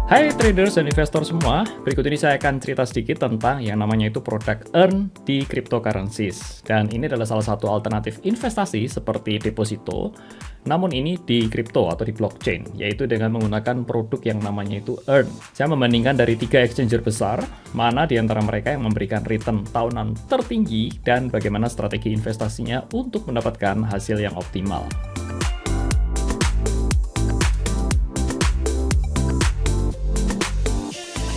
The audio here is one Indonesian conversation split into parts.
Hai traders dan investor semua, berikut ini saya akan cerita sedikit tentang yang namanya itu produk earn di cryptocurrencies. Dan ini adalah salah satu alternatif investasi seperti deposito, namun ini di crypto atau di blockchain, yaitu dengan menggunakan produk yang namanya itu earn. Saya membandingkan dari 3 exchanger besar, mana di antara mereka yang memberikan return tahunan tertinggi dan bagaimana strategi investasinya untuk mendapatkan hasil yang optimal.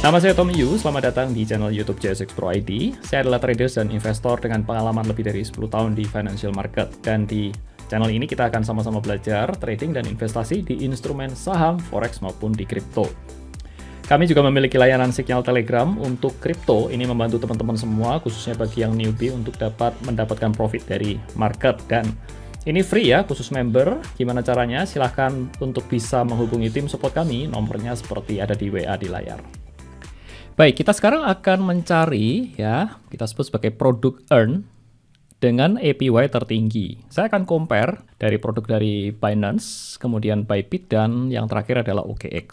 Nama saya Tommy Yu, selamat datang di channel YouTube JSX Pro ID. Saya adalah traders dan investor dengan pengalaman lebih dari 10 tahun di financial market. Dan di channel ini kita akan sama-sama belajar trading dan investasi di instrumen saham, forex maupun di kripto. Kami juga memiliki layanan signal Telegram untuk kripto. Ini membantu teman-teman semua, khususnya bagi yang newbie untuk dapat mendapatkan profit dari market. Dan ini free ya, khusus member. Gimana caranya? Silahkan untuk bisa menghubungi tim support kami. Nomornya seperti ada di WA di layar. Baik, kita sekarang akan mencari ya, kita sebut sebagai produk earn dengan APY tertinggi. Saya akan compare dari produk dari Binance, kemudian Bybit, dan yang terakhir adalah OKX.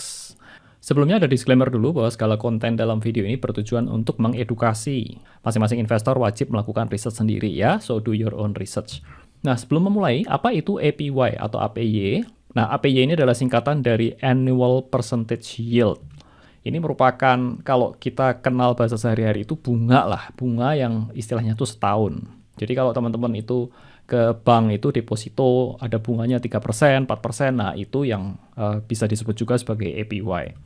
Sebelumnya ada disclaimer dulu bahwa segala konten dalam video ini bertujuan untuk mengedukasi. Masing-masing investor wajib melakukan riset sendiri ya, so do your own research. Nah, sebelum memulai, apa itu APY atau APY? Nah, APY ini adalah singkatan dari Annual Percentage Yield. Ini merupakan, kalau kita kenal bahasa sehari-hari itu bunga lah, bunga yang istilahnya itu setahun. Jadi kalau teman-teman itu ke bank itu deposito ada bunganya 3%, 4%, nah itu yang bisa disebut juga sebagai APY.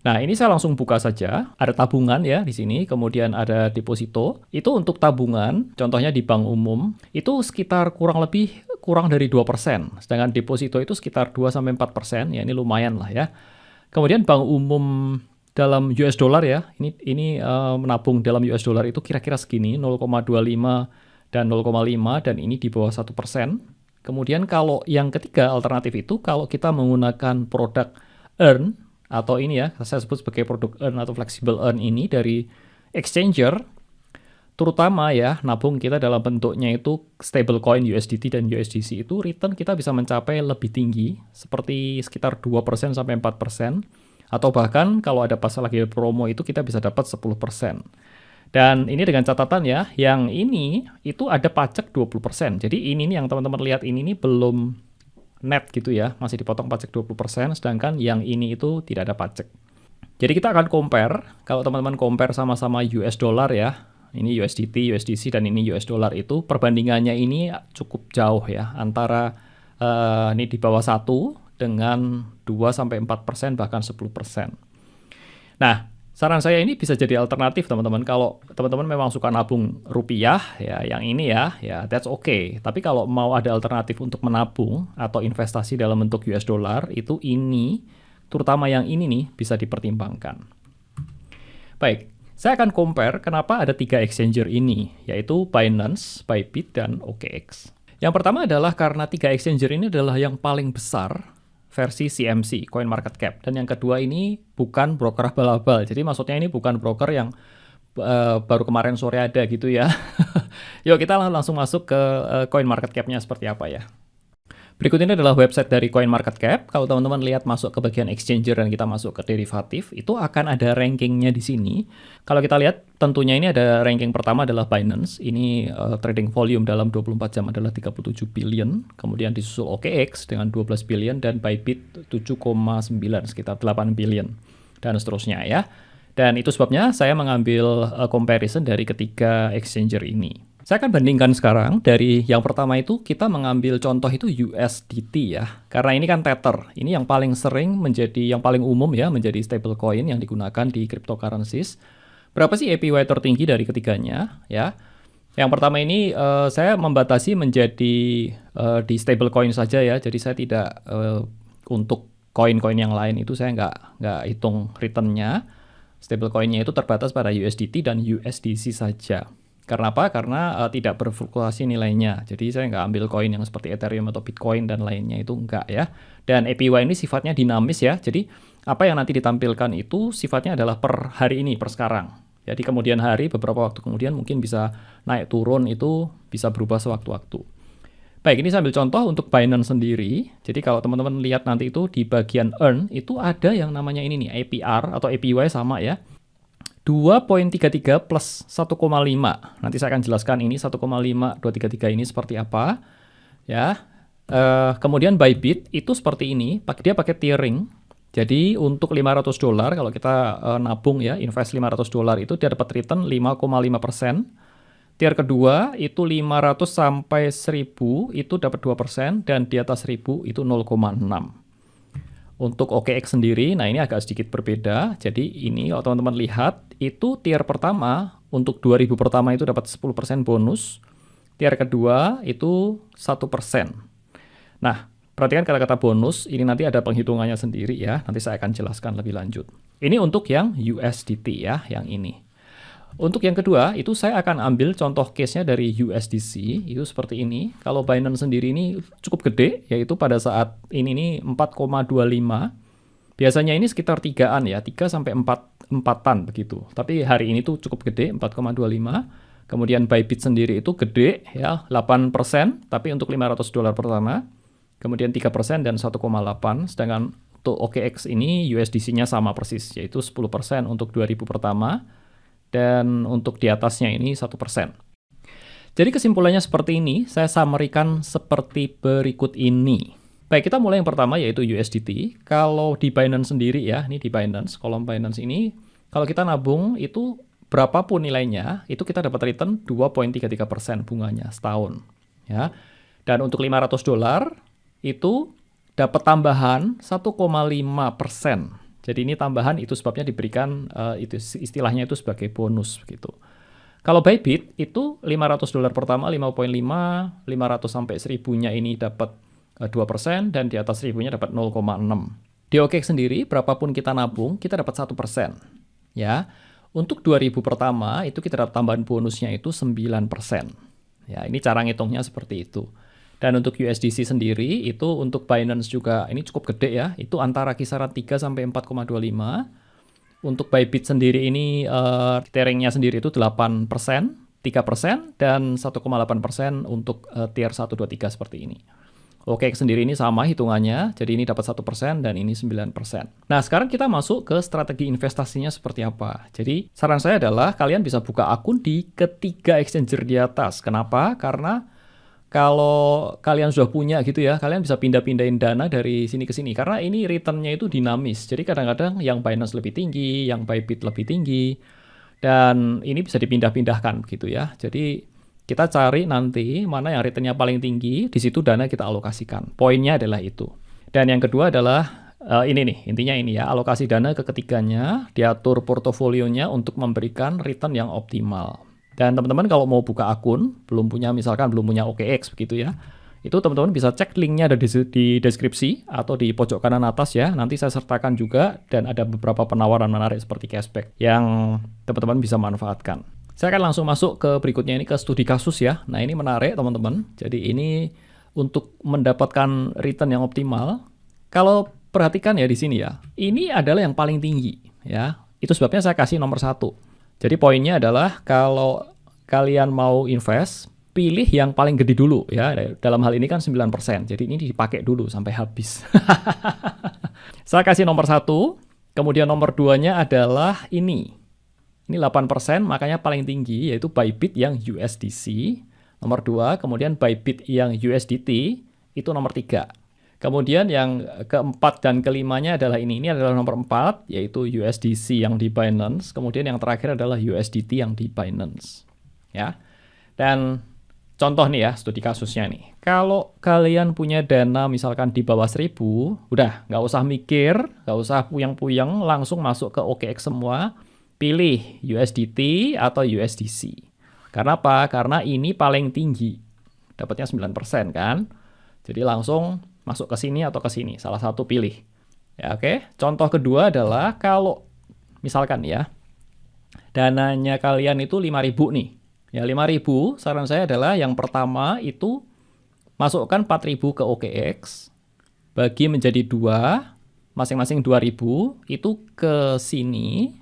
Nah ini saya langsung buka saja, ada tabungan ya di sini, kemudian ada deposito. Itu untuk tabungan, contohnya di bank umum, itu sekitar kurang dari 2%. Sedangkan deposito itu sekitar 2-4%, ya ini lumayan lah ya. Kemudian bank umum dalam US dollar ya, ini menabung dalam US dollar itu kira-kira segini, 0,25 dan 0,5 dan ini di bawah 1%. Kemudian kalau yang ketiga alternatif itu, kalau kita menggunakan produk earn, atau ini ya, saya sebut sebagai produk earn atau flexible earn ini dari exchanger, terutama ya, nabung kita dalam bentuknya itu stablecoin USDT dan USDC itu return kita bisa mencapai lebih tinggi, seperti sekitar 2% sampai 4%, atau bahkan kalau ada pas lagi promo itu kita bisa dapat 10%. Dan ini dengan catatan ya, yang ini itu ada pajak 20%. Jadi ini nih yang teman-teman lihat ini nih belum net gitu ya, masih dipotong pajak 20%, sedangkan yang ini itu tidak ada pajak. Jadi kita akan compare, kalau teman-teman compare sama-sama US dollar ya, ini USDT, USDC, dan ini US dollar itu perbandingannya ini cukup jauh ya, antara ini di bawah 1 dengan 2-4%, bahkan 10%. Nah, saran saya ini bisa jadi alternatif teman-teman. Kalau teman-teman memang suka nabung rupiah, ya yang ini ya that's okay. Tapi kalau mau ada alternatif untuk menabung atau investasi dalam bentuk US dollar, itu ini, terutama yang ini nih, bisa dipertimbangkan. Baik. Saya akan compare kenapa ada 3 exchanger ini, yaitu Binance, Bybit, dan OKX. Yang pertama adalah karena 3 exchanger ini adalah yang paling besar versi CMC, Coin Market Cap. Dan yang kedua ini bukan broker abal-abal. Jadi maksudnya ini bukan broker yang baru kemarin sore ada gitu ya. Yuk kita langsung masuk ke Coin Market Cap-nya seperti apa ya. Berikut ini adalah website dari CoinMarketCap. Kalau teman-teman lihat masuk ke bagian exchanger dan kita masuk ke derivatif, itu akan ada rankingnya di sini. Kalau kita lihat, tentunya ini ada ranking pertama adalah Binance. Ini trading volume dalam 24 jam adalah 37 billion. Kemudian disusul OKX dengan 12 billion dan Bybit 7,9, sekitar 8 billion. Dan seterusnya ya. Dan itu sebabnya saya mengambil comparison dari ketiga exchanger ini. Saya akan bandingkan sekarang dari yang pertama itu kita mengambil contoh itu USDT ya. Karena ini kan Tether. Ini yang paling sering menjadi, yang paling umum ya, menjadi stablecoin yang digunakan di cryptocurrencies. Berapa sih APY tertinggi dari ketiganya ya? Yang pertama ini saya membatasi menjadi di stablecoin saja ya. Jadi saya tidak untuk koin-koin yang lain itu saya nggak hitung returnnya. Stablecoinnya itu terbatas pada USDT dan USDC saja. Karena apa? Karena tidak berfluktuasi nilainya. Jadi saya nggak ambil koin yang seperti Ethereum atau Bitcoin dan lainnya, itu enggak ya. Dan APY ini sifatnya dinamis ya. Jadi apa yang nanti ditampilkan itu sifatnya adalah per hari ini, per sekarang. Jadi kemudian hari, beberapa waktu kemudian mungkin bisa naik turun, itu bisa berubah sewaktu-waktu. Baik, ini saya ambil contoh untuk Binance sendiri. Jadi kalau teman-teman lihat nanti itu di bagian earn, itu ada yang namanya ini nih, APR atau APY sama ya. 2.33 plus 1,5. Nanti saya akan jelaskan ini 1,5233 ini seperti apa. Ya. Kemudian Bybit itu seperti ini, dia pakai tiering. Jadi untuk $500 kalau kita nabung ya, invest $500 itu dia dapat return 5,5%. Tier kedua itu 500 sampai 1000 itu dapat 2% dan di atas 1000 itu 0,6. Untuk OKX sendiri, nah ini agak sedikit berbeda. Jadi ini kalau teman-teman lihat itu tier pertama untuk 2000 pertama itu dapat 10% bonus. Tier kedua itu 1%. Nah, perhatikan kata-kata bonus, ini nanti ada penghitungannya sendiri ya. Nanti saya akan jelaskan lebih lanjut. Ini untuk yang USDT ya, yang ini. Untuk yang kedua, itu saya akan ambil contoh case-nya dari USDC, itu seperti ini. Kalau Binance sendiri ini cukup gede, yaitu pada saat ini nih 4,25. Biasanya ini sekitar 3-an ya, 3 sampai 4-an begitu. Tapi hari ini tuh cukup gede, 4,25. Kemudian Bybit sendiri itu gede ya, 8%, tapi untuk $500 pertama. Kemudian 3% dan 1,8. Sedangkan untuk OKX ini USDC-nya sama persis, yaitu 10% untuk 2000 pertama. Dan untuk di atasnya ini 1%. Jadi kesimpulannya seperti ini, saya summary-kan seperti berikut ini. Baik, kita mulai yang pertama yaitu USDT. Kalau di Binance sendiri ya, ini di Binance, kolom Binance ini, kalau kita nabung itu berapapun nilainya, itu kita dapat return 2.33% bunganya setahun. Ya. Dan untuk $500 itu dapat tambahan 1,5%. Jadi ini tambahan itu sebabnya diberikan itu istilahnya itu sebagai bonus begitu. Kalau Bybit itu $500 pertama 5,5, 500 sampai 1000-nya ini dapat 2% dan di atas 1000-nya dapat 0,6. Di OKX sendiri berapapun kita nabung kita dapat 1%. Ya. Untuk 2000 pertama itu kita dapat tambahan bonusnya itu 9%. Ya, ini cara ngitungnya seperti itu. Dan untuk USDC sendiri, itu untuk Binance juga, ini cukup gede ya, itu antara kisaran 3 sampai 4,25. Untuk Bybit sendiri ini, tiering-nya sendiri itu 8%, 3%, dan 1,8% untuk tier 1, 2, 3 seperti ini. Oke, sendiri ini sama hitungannya, jadi ini dapat 1% dan ini 9%. Nah, sekarang kita masuk ke strategi investasinya seperti apa. Jadi, saran saya adalah kalian bisa buka akun di ketiga exchanger di atas. Kenapa? Karena kalau kalian sudah punya gitu ya, kalian bisa pindah-pindahin dana dari sini ke sini. Karena ini return-nya itu dinamis. Jadi kadang-kadang yang Binance lebih tinggi, yang Bybit lebih tinggi. Dan ini bisa dipindah-pindahkan gitu ya. Jadi kita cari nanti mana yang return-nya paling tinggi, di situ dana kita alokasikan. Poinnya adalah itu. Dan yang kedua adalah ini nih, intinya ini ya, alokasi dana ke ketiganya, diatur portofolionya untuk memberikan return yang optimal. Dan teman-teman kalau mau buka akun, misalkan belum punya OKX begitu ya, itu teman-teman bisa cek linknya ada di deskripsi atau di pojok kanan atas ya. Nanti saya sertakan juga dan ada beberapa penawaran menarik seperti cashback yang teman-teman bisa manfaatkan. Saya akan langsung masuk ke berikutnya ini ke studi kasus ya. Nah ini menarik teman-teman. Jadi ini untuk mendapatkan return yang optimal. Kalau perhatikan ya di sini ya, ini adalah yang paling tinggi ya. Itu sebabnya saya kasih nomor 1. Jadi poinnya adalah kalau kalian mau invest, pilih yang paling gede dulu ya. Dalam hal ini kan 9%. Jadi ini dipakai dulu sampai habis. Saya kasih nomor 1. Kemudian nomor 2-nya adalah ini. Ini 8%, makanya paling tinggi yaitu Bybit yang USDC. Nomor 2, kemudian Bybit yang USDT, itu nomor 3. Kemudian yang keempat dan kelimanya adalah ini. Ini adalah nomor 4, yaitu USDC yang di Binance. Kemudian yang terakhir adalah USDT yang di Binance. Ya. Dan contoh nih ya, studi kasusnya nih. Kalau kalian punya dana misalkan di bawah 1000, udah nggak usah mikir, nggak usah puyeng-puyeng, langsung masuk ke OKX semua. Pilih USDT atau USDC. Karena apa? Karena ini paling tinggi. Dapatnya 9% kan? Jadi langsung masuk ke sini atau ke sini, salah satu pilih. Ya, oke. Contoh kedua adalah kalau misalkan ya, dananya kalian itu 5.000 nih. Ya, 5.000, saran saya adalah yang pertama itu masukkan 4.000 ke OKX, bagi menjadi 2, masing-masing 2.000, itu ke sini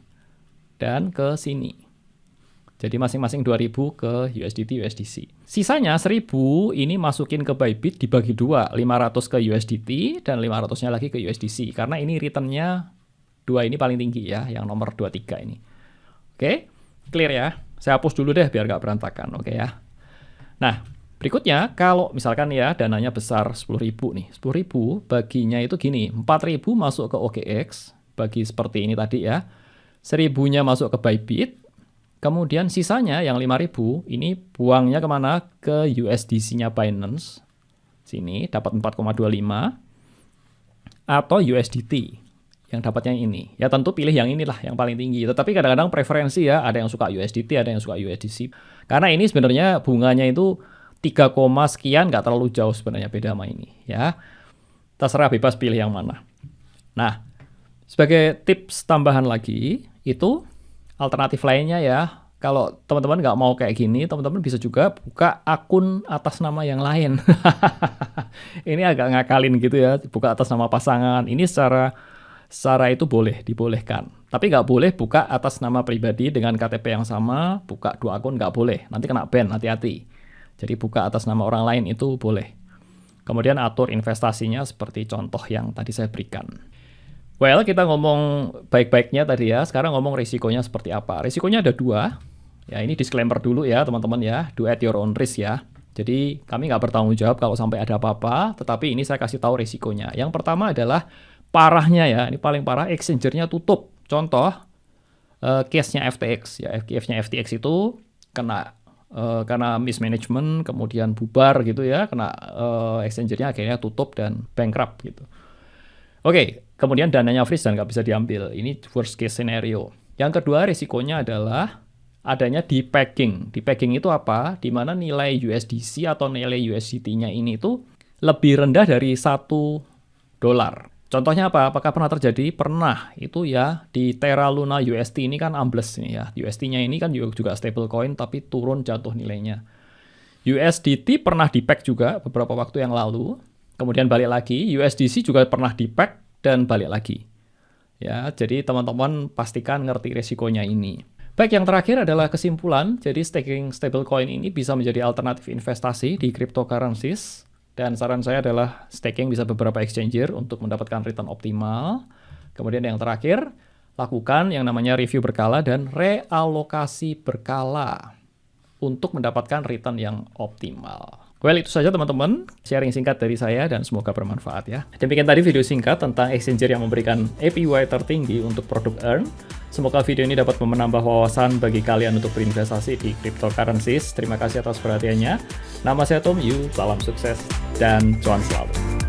dan ke sini. Jadi masing-masing 2.000 ke USDT, USDC. Sisanya 1.000 ini masukin ke Bybit dibagi 2, 500 ke USDT dan 500-nya lagi ke USDC. Karena ini return-nya 2 ini paling tinggi ya, yang nomor 23 ini. Oke, clear ya. Saya hapus dulu deh biar nggak berantakan, oke ya. Nah, berikutnya kalau misalkan ya dananya besar 10.000 nih. 10.000 baginya itu gini, 4.000 masuk ke OKX, bagi seperti ini tadi ya. 1.000-nya masuk ke Bybit. Kemudian sisanya yang 5.000 ini buangnya kemana? Ke USDC-nya Binance. Sini dapat 4,25 atau USDT yang dapatnya ini. Ya tentu pilih yang inilah yang paling tinggi. Tetapi kadang-kadang preferensi ya, ada yang suka USDT, ada yang suka USDC. Karena ini sebenarnya bunganya itu 3, sekian, nggak terlalu jauh sebenarnya beda sama ini ya. Terserah bebas pilih yang mana. Nah, sebagai tips tambahan lagi itu alternatif lainnya ya, kalau teman-teman nggak mau kayak gini, teman-teman bisa juga buka akun atas nama yang lain. Ini agak ngakalin gitu ya, buka atas nama pasangan. Ini secara itu boleh, dibolehkan. Tapi nggak boleh buka atas nama pribadi dengan KTP yang sama, buka 2 akun nggak boleh. Nanti kena ban, hati-hati. Jadi buka atas nama orang lain itu boleh. Kemudian atur investasinya seperti contoh yang tadi saya berikan. Well, kita ngomong baik-baiknya tadi ya, sekarang ngomong risikonya seperti apa. Risikonya ada 2. Ya, ini disclaimer dulu ya teman-teman ya, do at your own risk ya. Jadi kami nggak bertanggung jawab kalau sampai ada apa-apa, tetapi ini saya kasih tahu risikonya. Yang pertama adalah parahnya ya, ini paling parah, exchange-nya tutup. Contoh, case-nya FTX ya, case-nya FTX itu kena karena mismanagement, kemudian bubar gitu ya, kena exchange-nya akhirnya tutup dan bankrupt gitu. Oke, kemudian dananya freeze dan nggak bisa diambil. Ini worst case scenario. Yang kedua risikonya adalah adanya depegging. Depegging itu apa? Di mana nilai USDC atau nilai USDT-nya ini tuh lebih rendah dari $1. Contohnya apa? Apakah pernah terjadi? Pernah. Itu ya di Terra Luna UST ini kan ambles ini ya. UST-nya ini kan juga stablecoin tapi turun jatuh nilainya. USDT pernah depeg juga beberapa waktu yang lalu. Kemudian balik lagi, USDC juga pernah depeg dan balik lagi. Ya, jadi teman-teman pastikan ngerti risikonya ini. Baik, yang terakhir adalah kesimpulan. Jadi staking stablecoin ini bisa menjadi alternatif investasi di cryptocurrencies. Dan saran saya adalah staking bisa beberapa exchanger untuk mendapatkan return optimal. Kemudian yang terakhir, lakukan yang namanya review berkala dan realokasi berkala untuk mendapatkan return yang optimal. Well, itu saja teman-teman, sharing singkat dari saya dan semoga bermanfaat ya. Demikian tadi video singkat tentang exchanger yang memberikan APY tertinggi untuk produk Earn. Semoga video ini dapat menambah wawasan bagi kalian untuk berinvestasi di cryptocurrencies. Terima kasih atas perhatiannya. Nama saya Tom Yu, salam sukses dan cuan selalu.